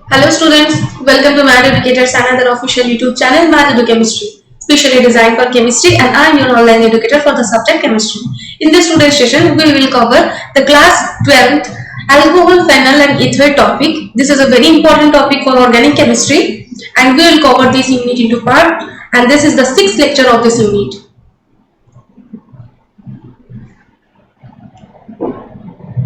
Hello students, welcome to Math Educators, another official YouTube channel, Math Edu Chemistry, specially designed for chemistry, and I am your online educator for the subject chemistry. In this today's session, we will cover the class 12th alcohol, phenyl and ether topic. This is a very important topic for organic chemistry and we will cover this unit into part, and this is the 6th lecture of this unit.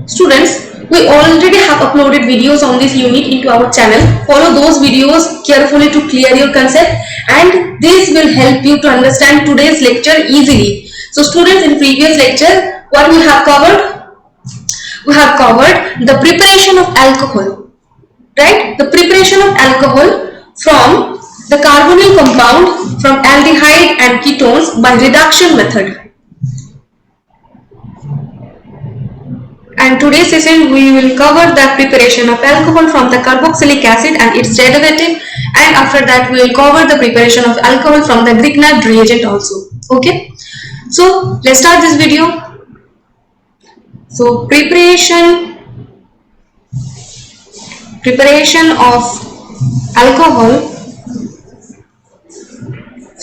Students, we already have uploaded videos on this unit into our channel. Follow those videos carefully to clear your concept, and this will help you to understand today's lecture easily. So students, in previous lecture, what we have covered? We have covered the preparation of alcohol, right? The preparation of alcohol from the carbonyl compound from aldehyde and ketones by reduction method. And today's session we will cover the preparation of alcohol from the carboxylic acid and its derivative, and after that we will cover the preparation of alcohol from the Grignard reagent also. Okay, so let's start this video. So preparation of alcohol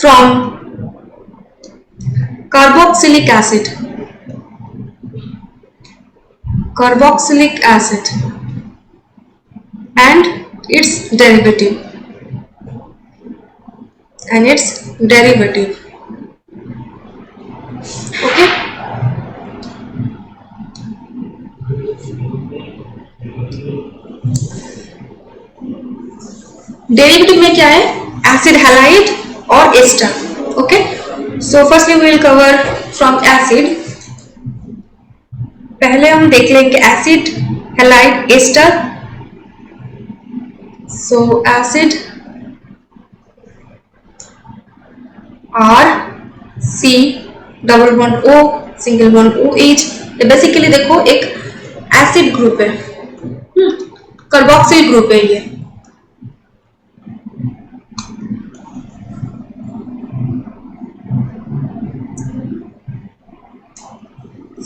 from carboxylic acid and its derivative okay. Derivative में क्या है? Acid halide और ester. Okay, so firstly we will cover from acid. पहले हम देख लेंगे acid, halide, ester. So acid RC double bond O single bond OH. ये basically देखो एक एसिड ग्रुप है, कार्बोक्सिल ग्रुप है ये.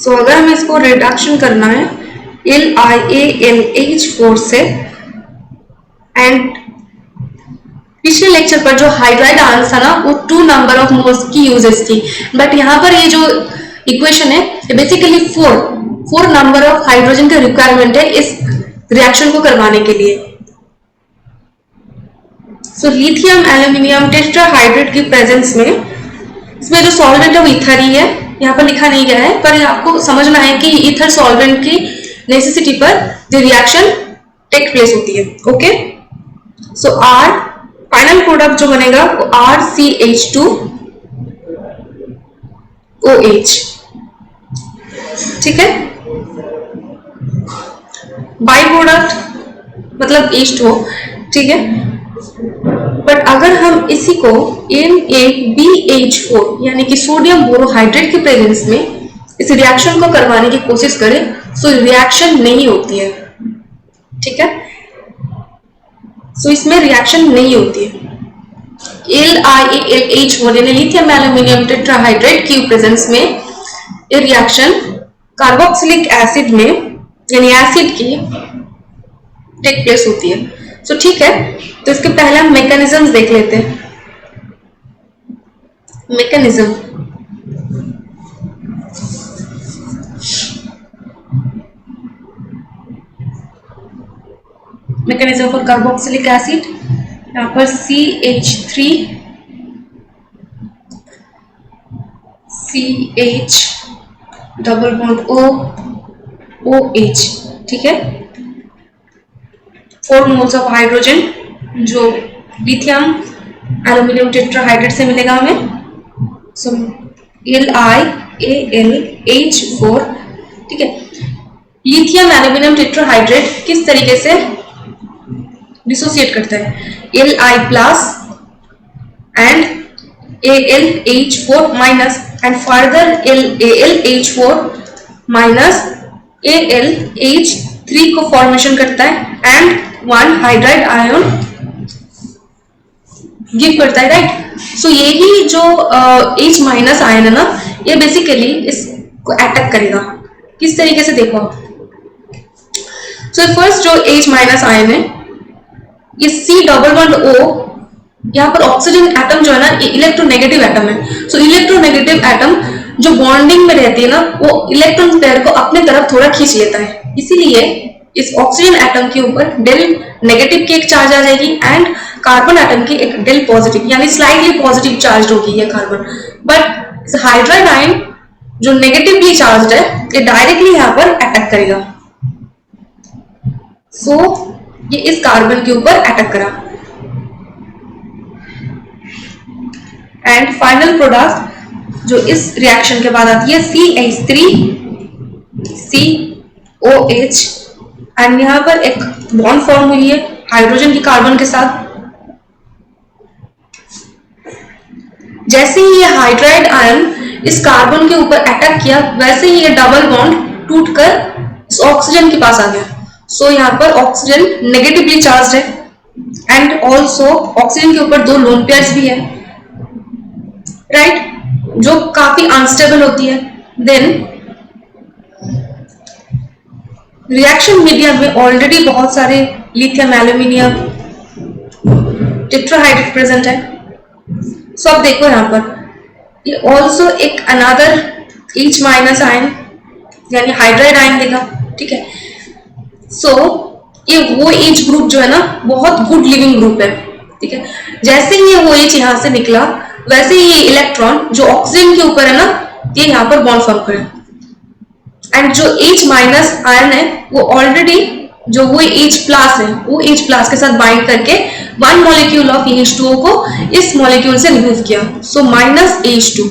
सो अगर हमें इसको रिडक्शन करना है LiAlH4 से, एंड पिछले लेक्चर पर जो हाइड्राइड आयंस था ना वो 2 नंबर ऑफ मोल्स की यूजेस थी, बट यहाँ पर ये जो इक्वेशन है ये बेसिकली 4 नंबर ऑफ हाइड्रोजन का रिक्वायरमेंट है इस रिएक्शन को करवाने के लिए. सो लिथियम एल्यूमिनियम टेट्राहाइड्रेट की प्रेजेंस में इसमें जो सॉल्वेंट है वो ईथर ही है. यहाँ पर लिखा नहीं गया है, पर आपको समझना है कि ईथर सॉल्वेंट की नेसेसिटी पर जो रिएक्शन टेक प्लेस होती है. ओके, सो R फाइनल प्रोडक्ट जो बनेगा वो RCH2OH. ठीक है, बाई प्रोडक्ट मतलब H2O. ठीक है, बट अगर हम इसी को NaBH4 यानी कि सोडियम बोरोहाइड्रेट के प्रेजेंस में इस रिएक्शन को करवाने की कोशिश करें तो रिएक्शन नहीं होती है. ठीक है, सो इसमें रिएक्शन नहीं होती है. LiAlH4 यानी लिथियम एल्यूमिनियम टेट्राहाइड्रेट की प्रेजेंस में ये रिएक्शन कार्बोक्सिलिक एसिड में यानी एसिड की टेक प्लेस होती है. सो ठीक है, तो इसके पहले हम मैकेनिज्म्स देख लेते हैं. Mechanism for carboxylic acid. यहाँ पर CH3 CH double bond O OH. ठीक है, 4 मोल्स ऑफ हाइड्रोजन जो लिथियम एल्यूमिनियम टेट्राहाइड्रेट से मिलेगा हमें. सो LiAlH4. ठीक है, लिथियम एल्यूमिनियम टेट्राहाइड्रेट किस तरीके से डिसोसिएट करता है? Li plus and AlH4 minus and further AlH4 minus AlH3 को फॉर्मेशन करता है एंड 1 हाइड्राइड आयन गिव करता है. राइट, सो यही जो H माइनस आयन है ना, ये बेसिकली इसको अटैक करेगा. किस तरीके से देखो. सो फर्स्ट जो H माइनस आयन है ये C डबल बॉन्ड O, यहाँ पर ऑक्सीजन एटम जो है ना ये इलेक्ट्रोनेगेटिव एटम है। सो इलेक्ट्रोनेगेटिव एटम जो बॉन्डिंग में रहती है ना वो इलेक्ट्रॉन पेयर को अपने तरफ थोड़ा खींच लेता है, इसीलिए इस ऑक्सीजन एटम के ऊपर डेल नेगेटिव की एक चार्ज आ जाएगी एंड कार्बन एटम की एक डेल पॉजिटिव यानी स्लाइटली पॉजिटिव चार्ज होगी ये कार्बन। बट इस हाइड्राइड आयन जो नेगेटिवली चार्ज है ये डायरेक्टली यहाँ पर अटैक करेगा। सो ये इस कार्बन के ऊपर अटैक करा एंड फाइनल प्रोडक्ट जो इस रिएक्शन के बाद आती है CH3COH एंड यहाँ पर एक बॉन्ड फॉर्म हुई है हाइड्रोजन की कार्बन के साथ। जैसे ही ये हाइड्राइड आयन इस कार्बन के ऊपर अटैक किया वैसे ही ये डबल बॉन्ड टूटकर इस ऑक्सीजन के पास आ गया। सो यहाँ पर ऑक्सीजन नेगेटिवली चार्ज है एंड ऑल्सो ऑक्सीजन के ऊपर दो लोन पेयर्स भी है, राइट, जो काफी अनस्टेबल होती है। देन रिएक्शन मीडियम में ऑलरेडी बहुत सारे लिथियम एल्यूमिनियम टेट्राहाइड्रेट प्रेजेंट है। सो अब देखो यहाँ पर ये ऑल्सो एक अनदर H माइनस आयन यानी हाइड्राइड आयन देगा, ठीक है। सो ये वो H ग्रुप जो है ना बहुत गुड लिविंग ग्रुप है, ठीक है। जैसे ही ये वो H यहाँ से निकला वैसे ही ये इलेक्ट्रॉन जो ऑक्सीजन के ऊपर है ना ये यहाँ पर बॉन्ड फॉर्म करे एंड जो H माइनस आयन है वो ऑलरेडी जो वो H प्लस है वो H प्लस के साथ बाइंड करके वन मॉलिक्यूल ऑफ H2O को इस मॉलिक्यूल से रिमूव किया। So minus H2।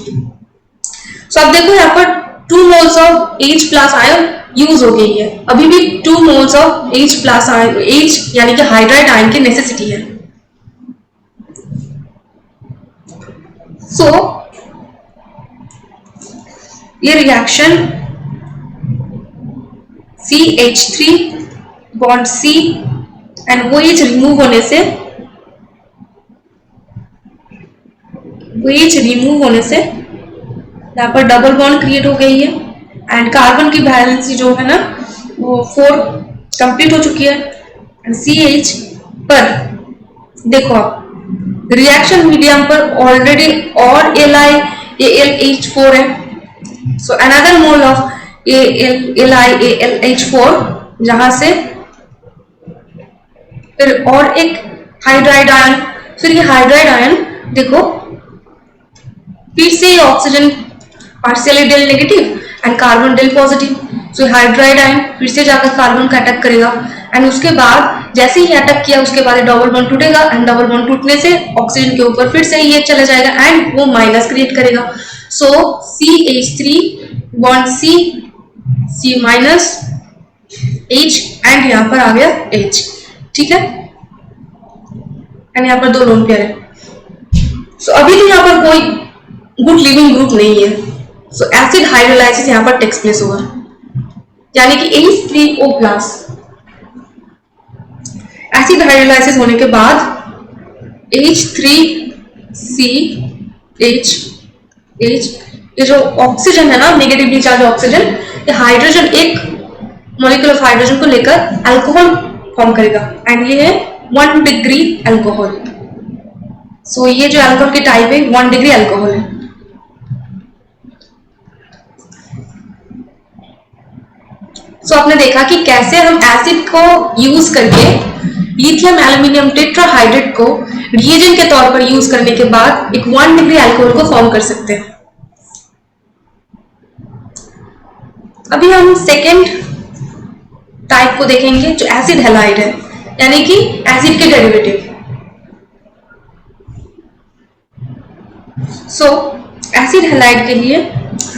सो अब देखो यहाँ पर 2 moles of H plus ion use हो गई है, अभी भी 2 moles of H plus ion H यानी कि हाइड्राइड आयन की नेसेसिटी है। सो ये reaction CH3 bond C and वो H रिमूव होने से यहाँ पर डबल बॉन्ड क्रिएट हो गई है एंड कार्बन की वैलेंसी जो है ना वो 4 कंप्लीट हो चुकी है एंड CH पर देखो आप रिएक्शन मीडियम पर ऑलरेडी और AlH4 है। So another mole of AlH4 जहां से फिर और एक हाइड्राइड आयन, फिर ये हाइड्राइड आयन देखो फिर से oxygen partially del negative and carbon del positive. So hydride ion फिर से जाकर कार्बन का अटैक करेगा एंड उसके बाद जैसे ही अटैक किया उसके बाद डबल बॉन्ड टूटेगा एंड डबल बॉन्ड टूटने से ऑक्सीजन के ऊपर फिर से ये चला जाएगा एंड वो माइनस क्रिएट करेगा। सो CH3 bond C minus H and यहाँ पर आ गया H, ठीक है, एंड यहाँ पर 2 लोन पेयर है। सो अभी तो यहाँ पर कोई गुड लिविंग ग्रुप नहीं है। सो एसिड हाइड्रोलाइसिस यहाँ पर टेक्स प्लेस होगा यानी कि H3O प्लस एसिड हाइड्रोलाइसिस होने के बाद H3CH ये जो ऑक्सीजन है ना नेगेटिवली चार्ज ऑक्सीजन, ये हाइड्रोजन एक मॉलिक्यूल ऑफ हाइड्रोजन को लेकर अल्कोहल फॉर्म करेगा एंड ये है 1 डिग्री अल्कोहल। सो ये जो अल्कोहल की टाइप है 1 डिग्री अल्कोहल है। सो आपने देखा कि कैसे हम एसिड को यूज करके लिथियम एल्यूमिनियम टेट्राहाइड्रेट को रिएजेंट के तौर पर यूज करने के बाद एक 1 डिग्री अल्कोहल को फॉर्म कर सकते हैं। अभी हम सेकेंड टाइप को देखेंगे जो एसिड हैलाइड है यानी कि एसिड के डेरिवेटिव। सो एसिड हैलाइड के लिए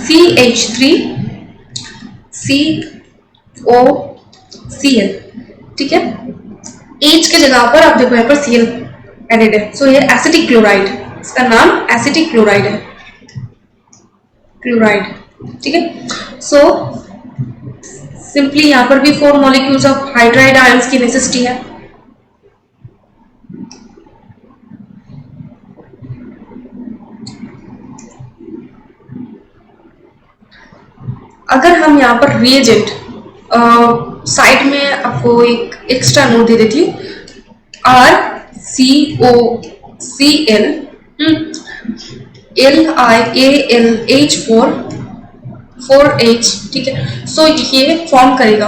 CH3COCl, ठीक है। H के जगह पर आप देखो यहाँ पर Cl एडेड है। सो ये एसिटिक क्लोराइड, इसका नाम एसिटिक क्लोराइड है, क्लोराइड, ठीक है। सो सिंपली यहाँ पर भी 4 मॉलिक्यूल्स ऑफ हाइड्राइड आयंस की नेसेसिटी है। अगर हम यहाँ पर रिएजेंट साइड में आपको एक एक्स्ट्रा नोट दे देती हूँ, R COCl LiAlH4 4H, ठीक है। सो ये फॉर्म करेगा,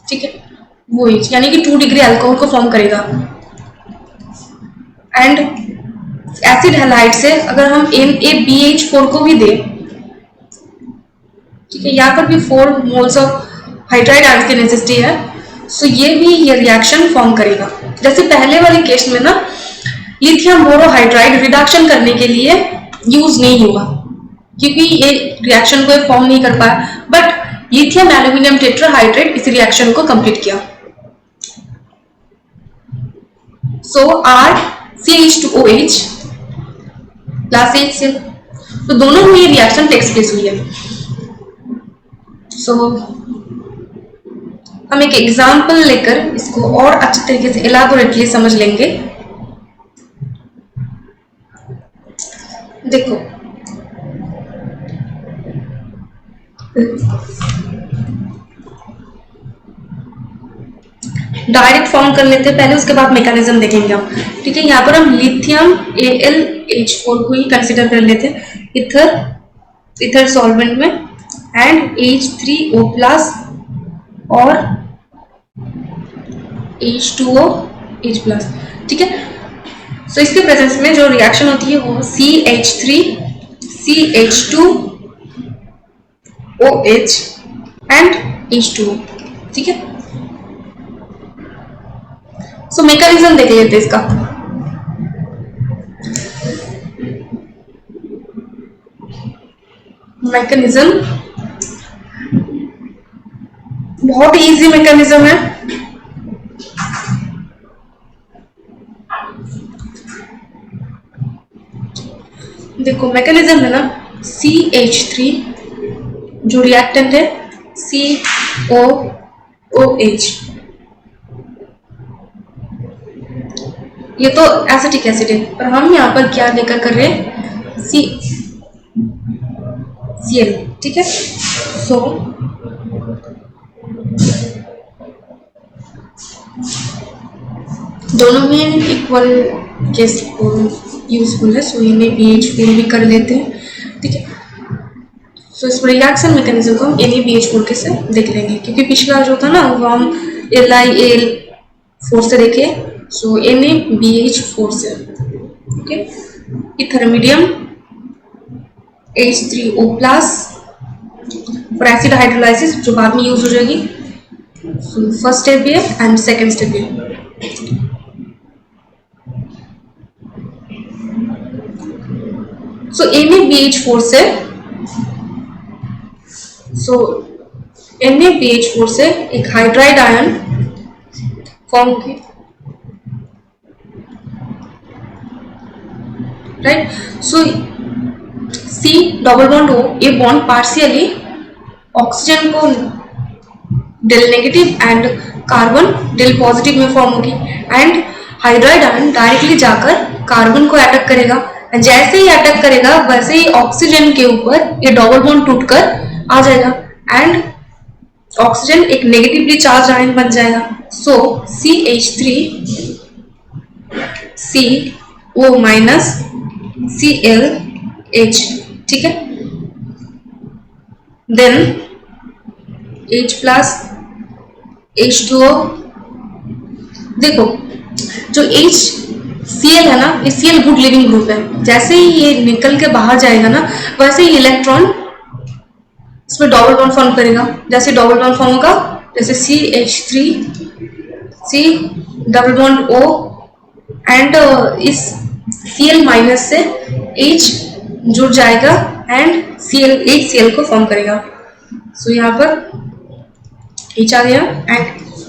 ठीक है, वो H यानी कि 2 डिग्री अल्कोहल को फॉर्म करेगा। एंड एसिड हैलाइड से अगर हम NaBH4 को भी दें, ठीक है, यहाँ पर भी 4 मोल्स ऑफ हाइड्राइड आयंस की नेसेसिटी है। सो ये भी ये रिएक्शन फॉर्म करेगा। जैसे पहले वाले केस में ना लिथियम बोरोहाइड्राइड रिडक्शन करने के लिए यूज नहीं हुआ क्योंकि ये रिएक्शन को फॉर्म नहीं कर पाया, बट लिथियम एल्यूमिनियम टेट्राहाइड्रेट इस रिएक्शन को कंप्लीट किया। सो RCH2OH प्लस HCl, तो दोनों में ये रिएक्शन टेक्स प्लेस हुई है। सो हम एक एग्जाम्पल लेकर इसको और अच्छे तरीके से इलाबोरेटली समझ लेंगे। देखो डायरेक्ट फॉर्म कर लेते हैं पहले, उसके बाद मैकेनिज्म देखेंगे हम, ठीक है। यहाँ पर हम लिथियम AlH4 को ही कंसिडर कर लेते हैं इथर सॉल्वेंट में, एंड H3O प्लस और H2OH प्लस, ठीक है। सो इसके प्रेजेंस में जो रिएक्शन होती है वो CH3CH2OH एंड H2O, ठीक है। सो मैकेनिज्म देख लेते हैं इसका। मैकेनिज्म बहुत इजी मैकेनिज्म है। देखो मैकेनिज्म है ना, CH3 जो रिएक्टेंट है COOH, ये तो एसिटिक एसिड है, पर हम यहाँ पर क्या लेकर कर रहे हैं CCl, ठीक है। सो दोनों में इक्वल केस यूजफुल है। सो NaBH4 भी कर लेते हैं, ठीक है। सो इस रिएक्शन मैकेनिज्म को हम NaBH4 के से देख लेंगे, क्योंकि पिछला जो था ना वो हम LiAl4 से देखे। सो NaBH4 से, okay. Ether medium H3O plus for acid hydrolysis जो बाद में यूज हो जाएगी। सो फर्स्ट स्टेप ये एंड सेकेंड स्टेप ये। सो NaBH4 से एक हाइड्राइड आयन फॉर्म की, right. So C double bond O, ये बॉन्ड पार्शियली ऑक्सीजन को del negative and carbon del positive में फॉर्म होगी, एंड हाइड्राइड आयन डायरेक्टली जाकर कार्बन को अटैक करेगा। जैसे ही अटैक करेगा वैसे ही ऑक्सीजन के ऊपर ये डबल बॉन्ड टूटकर आ जाएगा, एंड ऑक्सीजन एक नेगेटिवली चार्ज आयन बन जाएगा। सो CH3CO माइनस ClH, ठीक है। Then H plus H2O। देखो जो HCl है ना, ये Cl गुड लिविंग ग्रुप है। जैसे ही ये निकल के बाहर जाएगा ना, वैसे ही इलेक्ट्रॉन इसमें डबल बॉन्ड फॉर्म करेगा। जैसे डबल बॉन्ड फॉर्म होगा, जैसे CH3C double bond O, and इस Cl माइनस से H जुड़ जाएगा एंड HCl को फॉर्म करेगा। सो यहाँ पर H आ गया एंड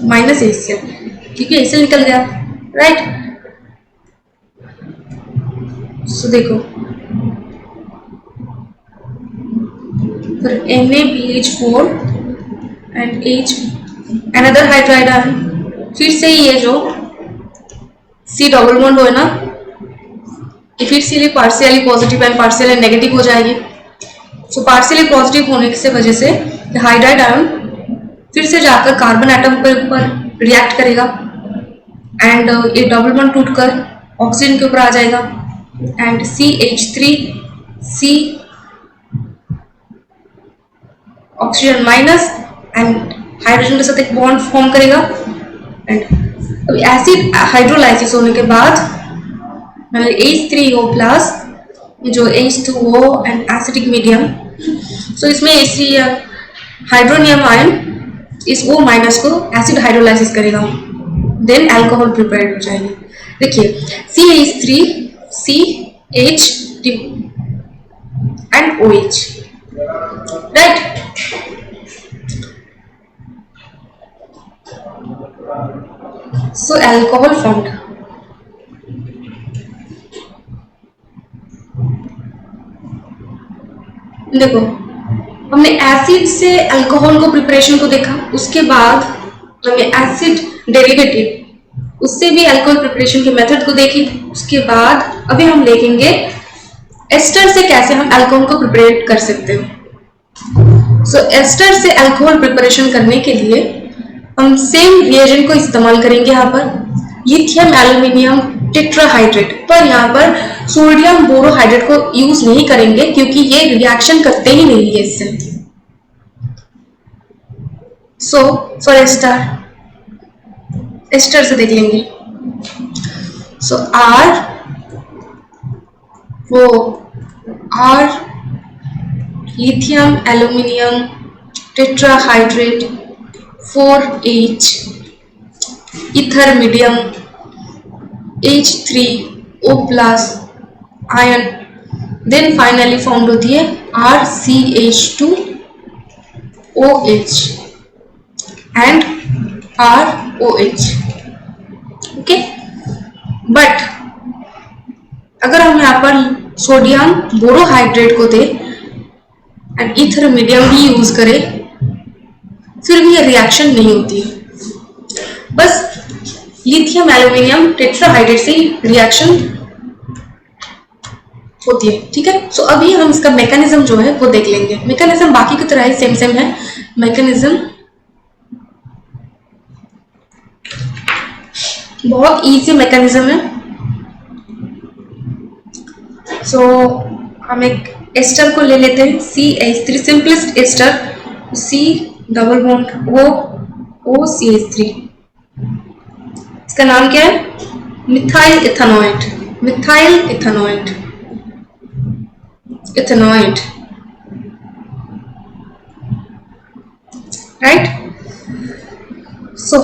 माइनस HCl, ठीक है, HCl निकल गया, राइट। सो देखो फिर NaBH4 and H another hydride ion, फिर से ये जो C डबल बॉन्ड हो है ना, ये फिर से partially positive and partially negative हो जाएगी। सो पार्शियली पॉजिटिव होने की वजह से हाइड्राइड आयन फिर से जाकर कार्बन एटम के ऊपर रिएक्ट करेगा, एंड ये डबल बॉन्ड टूटकर ऑक्सीजन के ऊपर आ जाएगा and CH3 C oxygen minus and hydrogen के साथ एक बॉन्ड फॉर्म करेगा एंड अभी एसिड हाइड्रोलाइसिस होने के बाद H3O प्लस जो H2O एंड एसिडिक मीडियम, सो इसमें इसी हाइड्रोनियम आयन इस O माइनस को एसिड हाइड्रोलाइसिस करेगा, देन अल्कोहल प्रिपेयर हो जाएगी। देखिए CH3 CH2 and OH, right. So alcohol formed. देखो हमने एसिड से अल्कोहल को प्रिपरेशन को देखा, उसके बाद हमने एसिड डेरिवेटिव उससे भी अल्कोहल प्रिपरेशन के मेथड को देखी, उसके बाद अभी हम देखेंगे एस्टर से कैसे हम अल्कोहल को प्रिपेयर कर सकते हैं। सो एस्टर से अल्कोहल प्रिपरेशन करने के लिए हम सेम रिएजेंट को इस्तेमाल करेंगे। यहाँ पर लिथियम एल्यूमिनियम टेट्राहाइड्रेट, पर यहाँ पर सोडियम बोरोहाइड्रेट को यूज नहीं करेंगे क्योंकि ये रिएक्शन करते ही नहीं है इससे। सो फॉर एस्टर से देख लेंगे। So R lithium aluminium tetrahydrate 4H ether medium H3O plus ion, then finally form होती है RCH2OH and ROH। Okay, but अगर हम यहाँ पर सोडियम बोरोहाइड्रेट को दे एंड ईथर मीडियम भी यूज करें, फिर भी ये रिएक्शन नहीं होती है, बस लिथियम एल्यूमिनियम टेट्राहाइड्रेट से रिएक्शन होती है। ठीक है, सो अभी हम इसका मैकेनिज्म जो है वो देख लेंगे। मैकेनिज्म बाकी की तरह ही सेम है। मैकेनिज्म बहुत इजी मैकेनिज्म है। सो हम एक एस्टर को ले लेते हैं CH3, simplest ester, C double bond OCH3। इसका नाम क्या है? Methyl ethanoid. Methyl ethanoid, ethanoid, right. So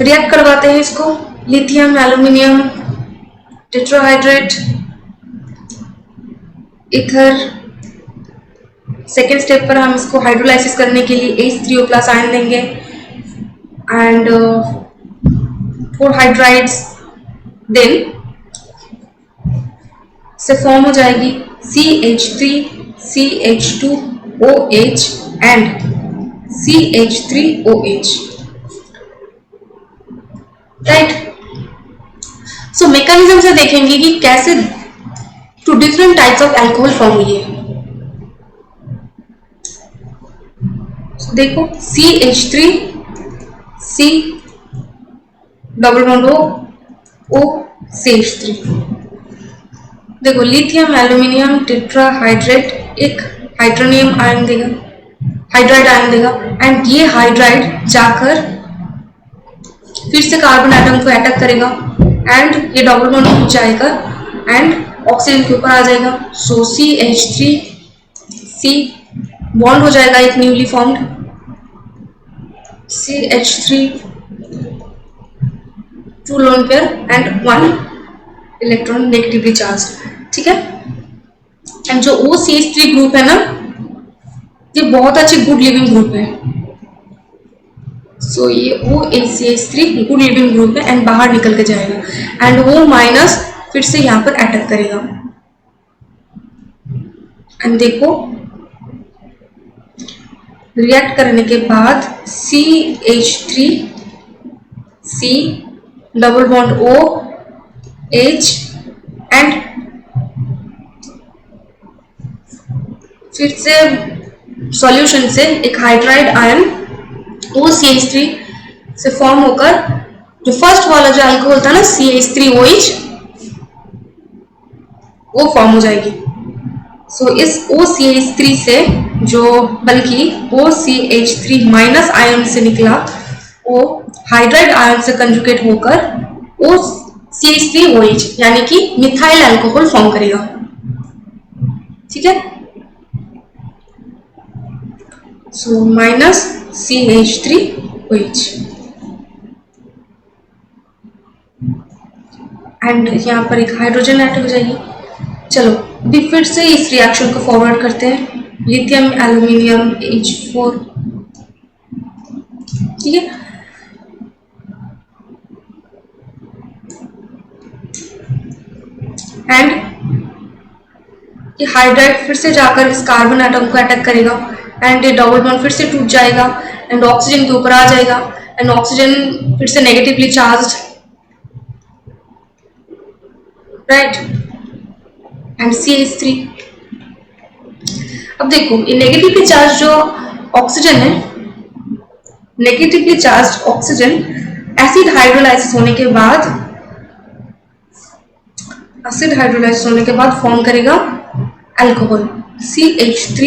react करवाते हैं इसको, lithium aluminium tetrahydrate ether. Second step पर हम इसको हाइड्रोलाइसिस करने के लिए H3O प्लस आयन देंगे एंड 4 हाइड्राइड्स, देन से फॉर्म हो जाएगी CH3 CH2OH and CH3OH, right. So mechanism से देखेंगे कि कैसे two different types of alcohol form हुई है। देखो CH3 C double bond O CH3। देखो लिथियम एल्यूमिनियम टेट्राहाइड्रेट एक हाइड्रोनियम आयन देगा, हाइड्राइड आयन देगा एंड ये हाइड्राइड जाकर फिर से कार्बन एटम को अटैक करेगा एंड ये डबल बॉन्ड टूट जाएगा एंड ऑक्सीजन के ऊपर आ जाएगा। सो CH3 C बॉन्ड हो जाएगा एक newly formed CH3 2 lone pair and 1 electron negatively charge, ठीक है। एंड जो OCH3 ग्रुप है ना, ये बहुत अच्छी गुड लिविंग ग्रुप है। सो ये OCH3 गुड लिविंग ग्रुप है एंड बाहर निकल के जाएगा एंड O माइनस फिर से यहाँ पर अटैक करेगा एंड देखो रिएक्ट करने के बाद CH3 C double bond OH and फिर से सॉल्यूशन से एक हाइड्राइड आयन OCH3 से फॉर्म होकर जो फर्स्ट वाला जो अल्कोहल था ना CH3OH, वो फॉर्म हो जाएगी। सो इस OCH3 से जो बल्कि OCH3 माइनस आयन से निकला वो हाइड्राइड आयन से कंजुगेट होकर OCH3OH यानी कि मिथाइल अल्कोहल फॉर्म करेगा। ठीक है, सो माइनस CH3OH एंड यहाँ पर एक हाइड्रोजन ऐड हो जाएगी। चलो अभी फिर से इस रिएक्शन को फॉरवर्ड करते हैं, लिथियम एल्यूमिनियम H4। ठीक है, एंड ये हाइड्राइड फिर से जाकर इस कार्बन एटम को अटैक करेगा एंड ये डबल बॉन्ड फिर से टूट जाएगा एंड ऑक्सीजन के ऊपर आ जाएगा एंड ऑक्सीजन फिर से negatively charged, right, and CH3। अब देखो ये नेगेटिवली चार्ज जो ऑक्सीजन है, negatively charge oxygen acid hydrolysis होने के बाद फॉर्म करेगा अल्कोहल CH3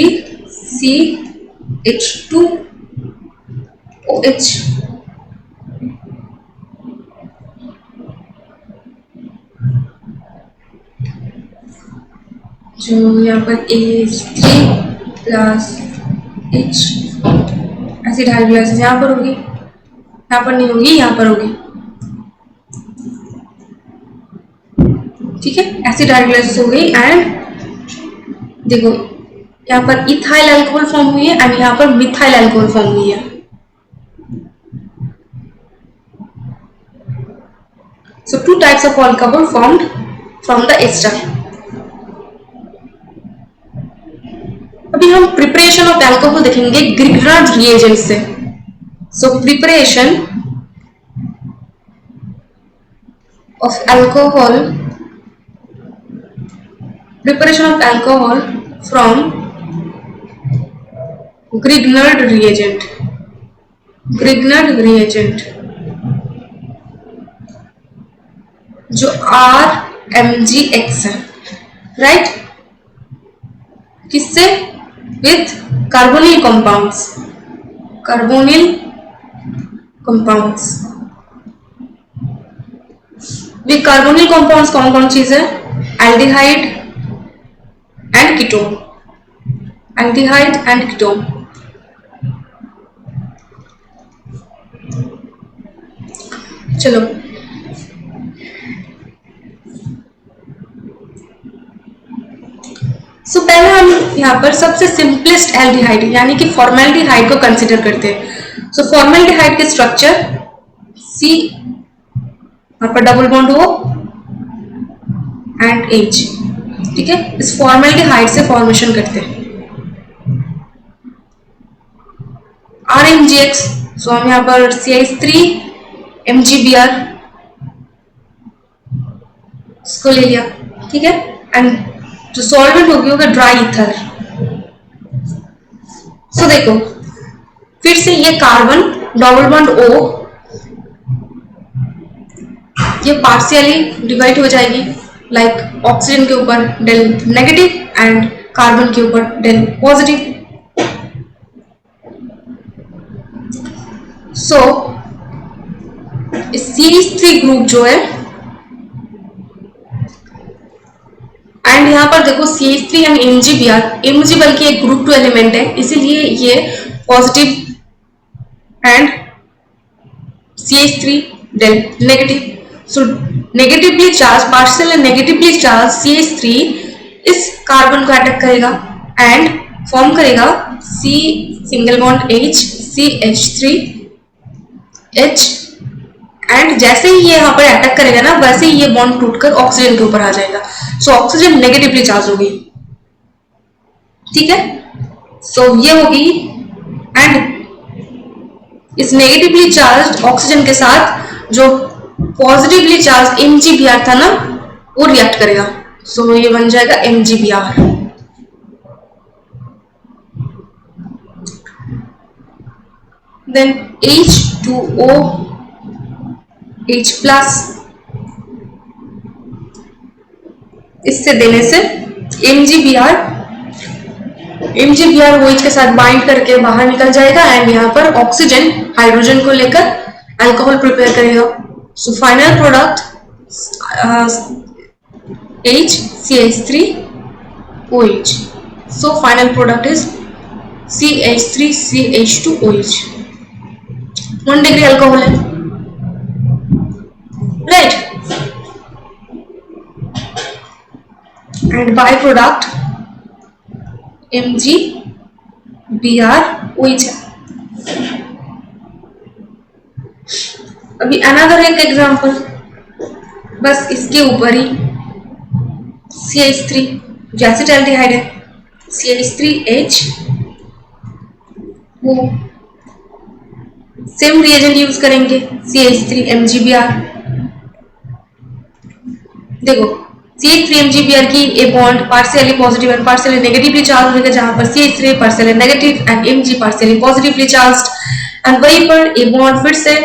CH2OH। जो यहाँ पर AH3 plus H acid hydrolysis यहाँ पर होगी, यहाँ पर नहीं होगी, यहाँ पर होगी। ठीक है, एसिड हाइड्रोलाइसिस हो गई एंड देखो यहाँ पर इथाइल अल्कोहल फॉर्म हुई है एंड यहाँ पर मिथाइल अल्कोहल फॉर्म हुई है। So two types of alcohol formed from the ester. अभी हम प्रिपरेशन ऑफ अल्कोहल देखेंगे ग्रिग्नार्ड रिएजेंट से। So preparation of alcohol from Grignard reagent जो RMgX है, राइट, किससे? With carbonyl compounds. With carbonyl compounds कौन कौन चीज है? Aldehyde and ketone. चलो सो पहले हम यहाँ पर सबसे सिंपलेस्ट एल्डिहाइड यानी कि फॉर्मेल्डिहाइड को कंसिडर करते हैं। सो फॉर्मेल्डिहाइड के स्ट्रक्चर C, यहाँ पर double bond O and H। ठीक है, इस फॉर्मेल्डिहाइड से फॉर्मेशन करते हैं RMgX। सो हम यहाँ पर CH3MgBr इसको ले लिया। ठीक है, एंड जो सॉल्वेंट होगा ड्राई ईथर। सो देखो फिर से ये कार्बन डबल बॉन्ड O ये पार्शियली डिवाइड हो जाएगी, लाइक ऑक्सीजन के ऊपर डेल नेगेटिव एंड कार्बन के ऊपर डेल पॉजिटिव। सो CH3 ग्रुप जो है एंड यहाँ पर देखो CH3 एंड MgBr, Mg बल्कि एक ग्रुप 2 एलिमेंट है इसीलिए ये positive and CH3 del negative. So negatively charge partial and negatively charge CH3 इस कार्बन को अटैक करेगा एंड फॉर्म करेगा C single bond H CH3H and जैसे ही ये यहाँ पर अटैक करेगा ना वैसे ही ये बॉन्ड टूटकर ऑक्सीजन के ऊपर आ जाएगा। सो ऑक्सीजन नेगेटिवली चार्ज हो गई। ठीक है, सो ये होगी एंड इस नेगेटिवली चार्ज ऑक्सीजन के साथ जो पॉजिटिवली चार्ज MgBr था ना वो रिएक्ट करेगा। सो ये बन जाएगा MgBr। Then H2O H plus, इससे देने से MgBr OH के साथ बाइंड करके बाहर निकल जाएगा एंड यहाँ पर ऑक्सीजन हाइड्रोजन को लेकर अल्कोहल प्रिपेयर करेगा. So final product HCH3OH. So final product is CH3CH2OH. 1 degree alcohol है, right. And by product MgBrOH है. अभी अनदर एक एग्जांपल, बस इसके ऊपर ही CH3 जो एसिटाल्डिहाइड है, CH3H, वो सेम रिएजेंट यूज करेंगे CH3MgBr. देखो CH3MgBr की a bond partially positive and partially negatively charge होगा, जहां पर CH3 partially negative and Mg partially positively charged. And वहीं पर ए बॉन्ड फिर से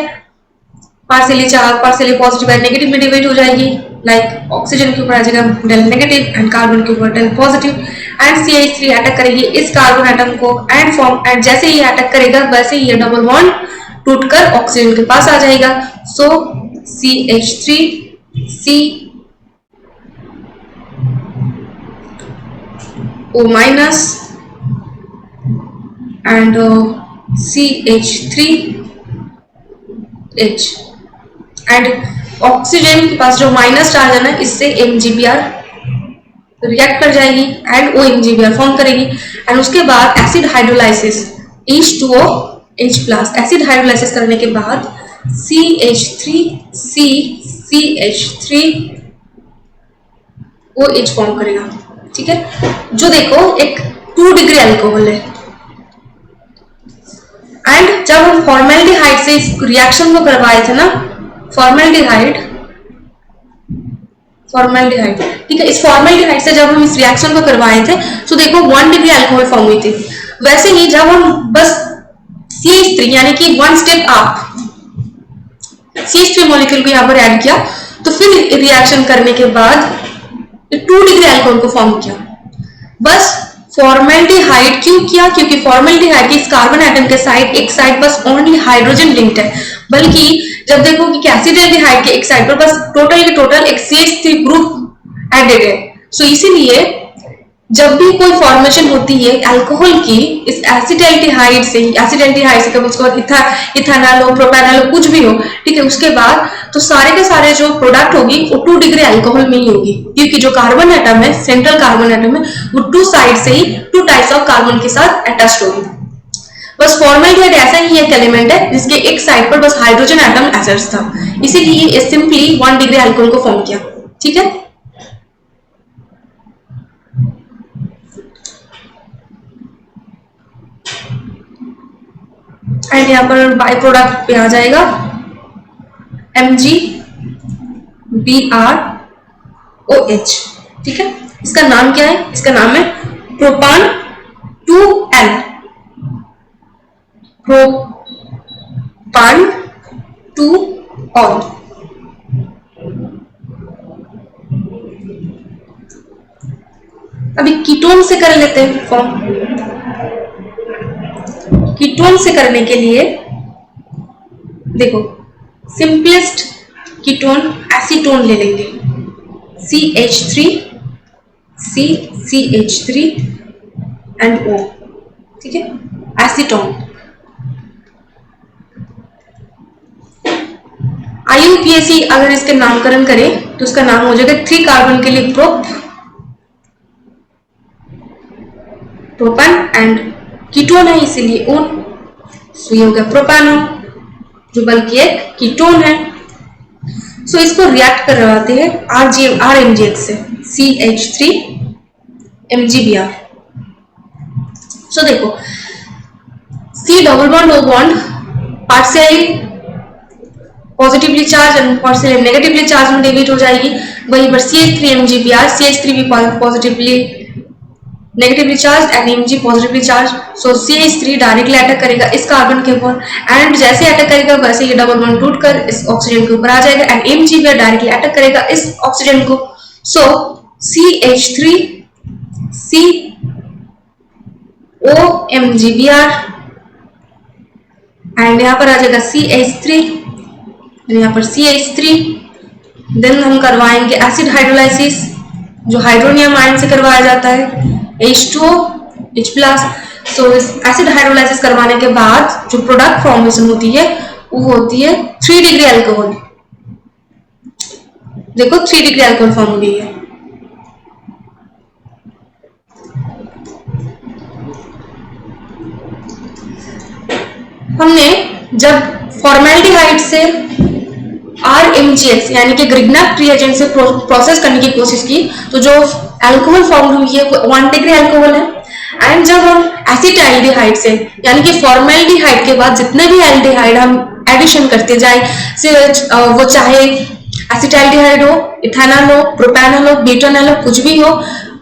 partially charge partially positive and negative में डिवाइड हो जाएगी. लाइक ऑक्सीजन के ऊपर आ जाएगा डेल नेगेटिव एंड कार्बन के ऊपर del positive. And CH3 attack करेगी इस कार्बन एटम को एंड जैसे ही अटैक करेगा वैसे ही ये डबल बॉन्ड टूटकर ऑक्सीजन के पास आ जाएगा. So CH3CO- and CH3H. And oxygen के पास जो माइनस चार्ज है ना, इससे MgBr रिएक्ट कर जाएगी एंड वो MgBr फॉर्म करेगी. एंड उसके बाद acid hydrolysis H2OH+, acid hydrolysis करने के बाद CH3OH फॉर्म करेगा. ठीक है, जो देखो एक 2 डिग्री अल्कोहल है. एंड जब हम फॉर्मेल्डिहाइड से इस रिएक्शन को करवाए थे ना, फॉर्मेल्डिहाइड, ठीक है, इस फॉर्मेल्डिहाइड से जब हम इस रिएक्शन को करवाए थे तो देखो 1 डिग्री अल्कोहल फॉर्म हुई थी. वैसे ही जब हम बस CH3 यानी कि 1 स्टेप अप CH3 मॉलिक्यूल को यहाँ पर ऐड किया तो फिर रिएक्शन करने के बाद 2 डिग्री अल्कोहल को फॉर्म किया. बस फॉर्मेल्डिहाइड क्यों किया? क्योंकि फॉर्मेल्डिहाइड की इस कार्बन एटम के साइड एक साइड बस ओनली हाइड्रोजन लिंक्ड है, बल्कि जब देखो कि एसिटाल्डिहाइड के एक साइड पर बस टोटल के टोटल एक CH3 ग्रुप एडेड है. सो इसीलिए जब भी कोई फॉर्मेशन होती है अल्कोहल की इस एसिटाल्डिहाइड से कभी उसको इथेनॉल हो, प्रोपेनॉल हो, कुछ भी हो, ठीक है, उसके बाद तो सारे के सारे जो प्रोडक्ट होगी वो 2 डिग्री अल्कोहल में ही होगी, क्योंकि जो कार्बन एटम है, सेंट्रल कार्बन एटम है, वो 2 साइड से ही 2 टाइप्स ऑफ कार्बन के साथ अटैच्ड होगी. बस फॉर्मेल्डिहाइड ऐसा ही एक एलिमेंट है जिसके एक साइड पर बस हाइड्रोजन एटम अटैच्ड था, इसीलिए ये सिंपली 1 डिग्री अल्कोहल को फॉर्म किया. ठीक है, एंड यहाँ पर बाय प्रोडक्ट पे आ जाएगा MgBrOH. ठीक है, इसका नाम क्या है? इसका नाम है प्रोपान 2L. प्रोपान 2L. अभी कीटोन से कर लेते हैं फॉर्म. कीटोन से करने के लिए देखो सिंपलेस्ट कीटोन एसीटोन ले लेंगे, CH3 एंड O. ठीक है, एसीटोन. IUPAC अगर इसके नामकरण करें तो उसका नाम हो जाएगा 3 कार्बन के लिए प्रोपान एंड कीटोन है इसीलिए ओन. सो ये हो गया प्रोपानोन, जो बल्कि एक कीटोन है. सो इसको रिएक्ट करवाते हैं RMgX से, CH3MgBr. सो देखो C double bond O bond partially positively charge and partially negatively charge में डिवाइड हो जाएगी. वहीं पर CH3MgBr, CH3 भी positively negatively charge and Mg positively charge. So CH3 directly attack करेगा इस कार्बन के ऊपर एंड जैसे अटैक करेगा वैसे ये डबल बॉन्ड टूटकर इस ऑक्सीजन के ऊपर आ जाएगा एंड Mg भी डायरेक्टली अटैक करेगा इस ऑक्सीजन को। सो CH3 COMgBr एंड यहाँ पर आ जाएगा CH3 यहाँ पर CH3। देन हम करवाएंगे एसिड हाइड्रोलाइसिस जो हाइड्रोनियम आयन से करवाया जाता है H2O H+। सो इस एसिड हाइड्रोलाइसिस करवाने के बाद जो प्रोडक्ट फॉर्मेशन होती है वो होती है 3 डिग्री अल्कोहल। देखो 3 डिग्री अल्कोहल फॉर्म हो गई है। हमने जब फॉर्मेल्डिहाइड से RMGX यानी कि ग्रिग्नाक रिएजेंट से प्रोसेस करने की कोशिश की तो जो अल्कोहल फॉर्म हुई है वो 1 डिग्री अल्कोहल है। एंड जब हम एसिटाल्डिहाइड से यानी कि फॉर्मेल्डिहाइड के बाद जितने भी एल्डिहाइड हम एडिशन करते जाए वो चाहे एसिटाल्डिहाइड हो, इथेनॉल हो, प्रोपेनॉल हो, ब्यूटेनॉल हो, कुछ भी हो,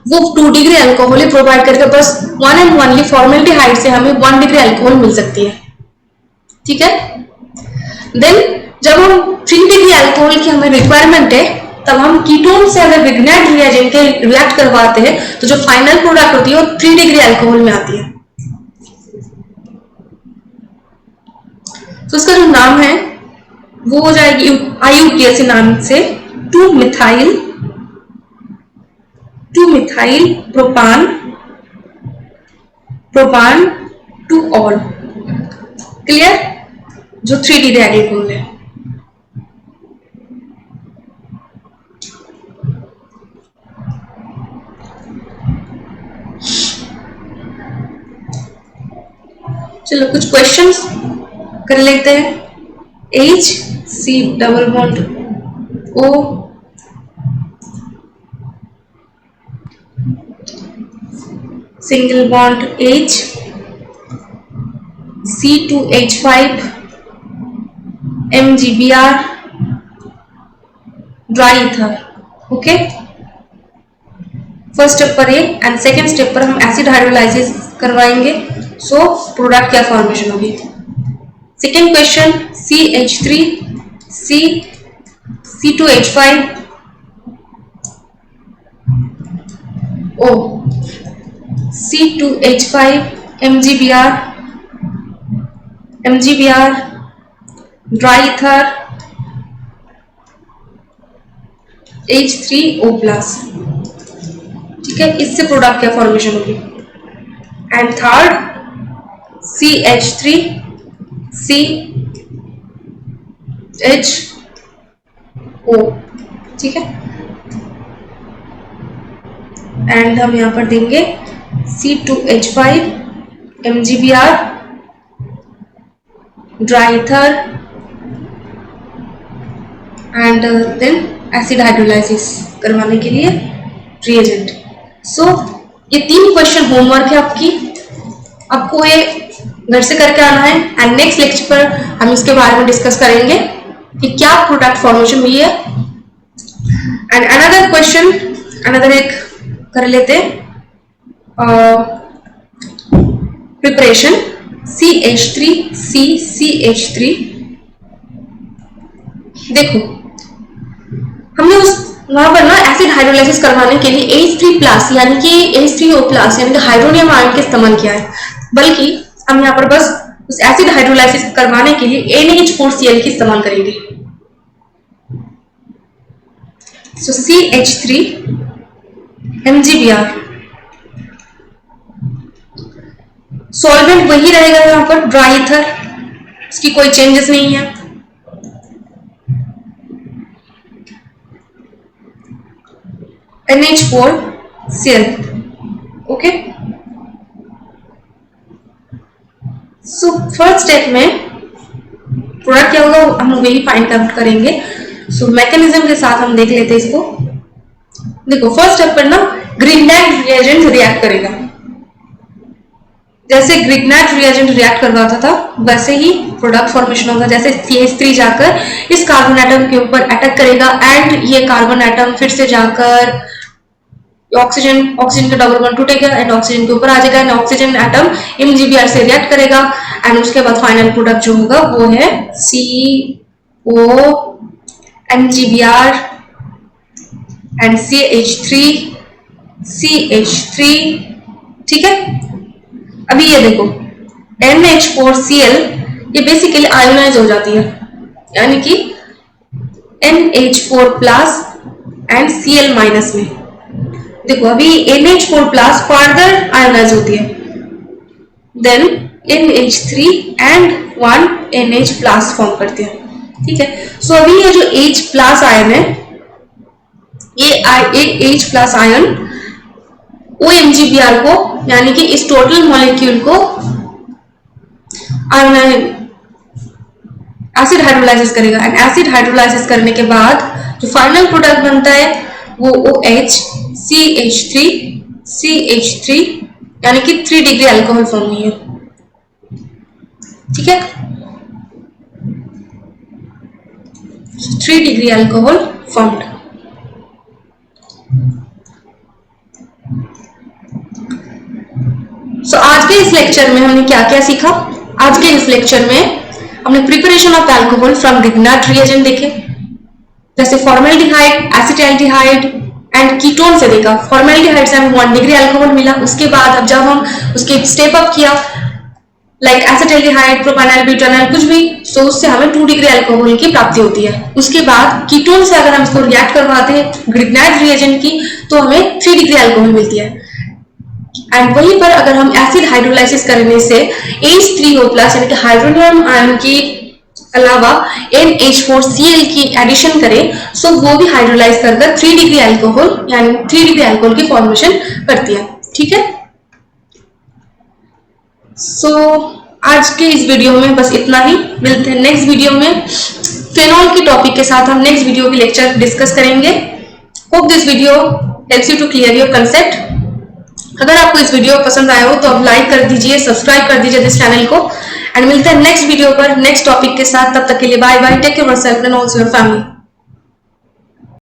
वो 2 डिग्री अल्कोहल ही प्रोवाइड करके बस 1 एंड ओनली फॉर्मेल्डिहाइड से हमें 1 डिग्री अल्कोहल मिल सकती है। ठीक है। देन जब हम 3 डिग्री अल्कोहल की हमें रिक्वायरमेंट है तब हम कीटोन से अगर रिग्नेट रिएजेंट के रिएक्ट करवाते हैं तो जो फाइनल प्रोडक्ट होती है वो 3 डिग्री अल्कोहल में आती है। तो इसका जो नाम है वो हो जाएगी IUPAC नाम से 2-मिथाइल प्रोपान 2 ऑल। क्लियर? जो 3 डिग्री अल्कोहल है। चलो कुछ क्वेश्चंस कर लेते हैं। HC double bond O single bond H C2H5 MgBr dry ether. Okay, first step पर ये एंड सेकेंड स्टेप पर हम एसिड हाइड्रोलाइसिस करवाएंगे। सो प्रोडक्ट क्या फॉर्मेशन होगी। Second question CH3 C2H5 O C2H5 MgBr dry ether H3O+। ठीक है, इससे प्रोडक्ट क्या फॉर्मेशन होगी। And third CH3 CHO। ठीक है, एंड हम यहां पर देंगे C2H5 MgBr dry ether and then acid hydrolysis करवाने के लिए रिएजेंट। सो ये 3 क्वेश्चन होमवर्क है आपको ये घर से करके आना है एंड नेक्स्ट लेक्चर पर हम इसके बारे में डिस्कस करेंगे कि क्या प्रोडक्ट फॉर्मेशन हुई है। एंड अनदर क्वेश्चन एक कर लेते प्रिपरेशन CH3 देखो हमने वहां पर ना एसिड हाइड्रोलाइसिस करवाने के लिए H3+ यानी कि H3O+ यानी कि हाइड्रोनियम आयन का इस्तेमाल किया है, बल्कि हम यहाँ पर बस उस एसिड हाइड्रोलाइसिस करवाने के लिए NH4Cl की इस्तेमाल करेंगे। सो CH3 MgBr सॉल्वेंट वही रहेगा यहाँ पर ड्राई ईथर, इसकी कोई चेंजेस नहीं है। NH4Cl। ओके, सो फर्स्ट स्टेप में प्रोडक्ट क्या होगा हम वही फाइंड आउट करेंगे। सो मैकेनिज्म के साथ हम देख लेते हैं इसको। देखो फर्स्ट स्टेप पर ना ग्रिग्नाक रिएजेंट रिएक्ट करेगा। जैसे ग्रिग्नाक रिएजेंट रिएक्ट करवाता था वैसे ही प्रोडक्ट फॉर्मेशन होगा। जैसे CH3 जाकर इस कार्बन एटम के ऊपर अटैक करेगा एंड ये कार्बन एटम फिर से जाकर ऑक्सीजन का डबल बॉन्ड टूटेगा एंड ऑक्सीजन के ऊपर आ जाएगा एंड ऑक्सीजन एटम MgBr से रिएक्ट करेगा एंड उसके बाद फाइनल प्रोडक्ट जो होगा वो है CO MgBr एंड CH3 ठीक है। अभी ये देखो NH4Cl ये बेसिकली आयोनाइज हो जाती है, यानी कि NH4 plus and Cl minus में देखो अभी NH4 प्लस फर्दर आयोनाइज होती है, then NH3 and 1 NH plus form करती है, ठीक है। सो अभी ये जो H प्लस आयन है, ये H प्लस आयन OMgBr को यानी कि इस टोटल मॉलिक्यूल को एसिड हाइड्रोलाइसिस करेगा एंड एसिड हाइड्रोलाइसिस करने के बाद जो फाइनल प्रोडक्ट बनता है वो OH CH3 यानी कि 3 डिग्री अल्कोहल फॉर्म हुई है, ठीक है। 3 डिग्री अल्कोहल फॉर्म्ड। सो आज के इस लेक्चर में हमने क्या क्या सीखा? आज के इस लेक्चर में हमने preparation of alcohol from Grignard reagent देखे, जैसे फॉर्मेल्डिहाइड, एसिटाल्डिहाइड एंड कीटोन से देखा। फॉर्मेल्डिहाइड से हमें 1 डिग्री अल्कोहल मिला, उसके बाद अब जब हम उसके स्टेप अप किया लाइक एसिटाल्डिहाइड, प्रोपेनॉल, ब्यूटानॉल कुछ भी, तो उससे हमें 2 डिग्री अल्कोहल की प्राप्ति होती है। उसके बाद कीटोन से अगर हम इसको रिएक्ट करवाते हैं ग्रिग्नार्ड रिएजेंट की तो हमें 3 डिग्री अल्कोहल मिलती है। एंड वहीं पर अगर हम एसिड हाइड्रोलाइसिस करने से H3O+ यानी कि हाइड्रोजन आयन की अलावा NH4Cl की एडिशन करें सो वो भी हाइड्रोलाइज कर 3 डिग्री अल्कोहल यानी 3 डिग्री अल्कोहल की फॉर्मेशन करती है, ठीक है। सो आज के इस वीडियो में बस इतना ही। मिलते हैं नेक्स्ट वीडियो में फेनॉल की टॉपिक के साथ। हम नेक्स्ट वीडियो की लेक्चर डिस्कस करेंगे। Hope this video helps you to clear your concept. अगर आपको इस वीडियो पसंद आया हो तो आप लाइक कर दीजिए, सब्सक्राइब कर दीजिए इस चैनल को एंड मिलते हैं नेक्स्ट वीडियो पर नेक्स्ट टॉपिक के साथ। तब तक के लिए bye bye, take care yourself and also your family.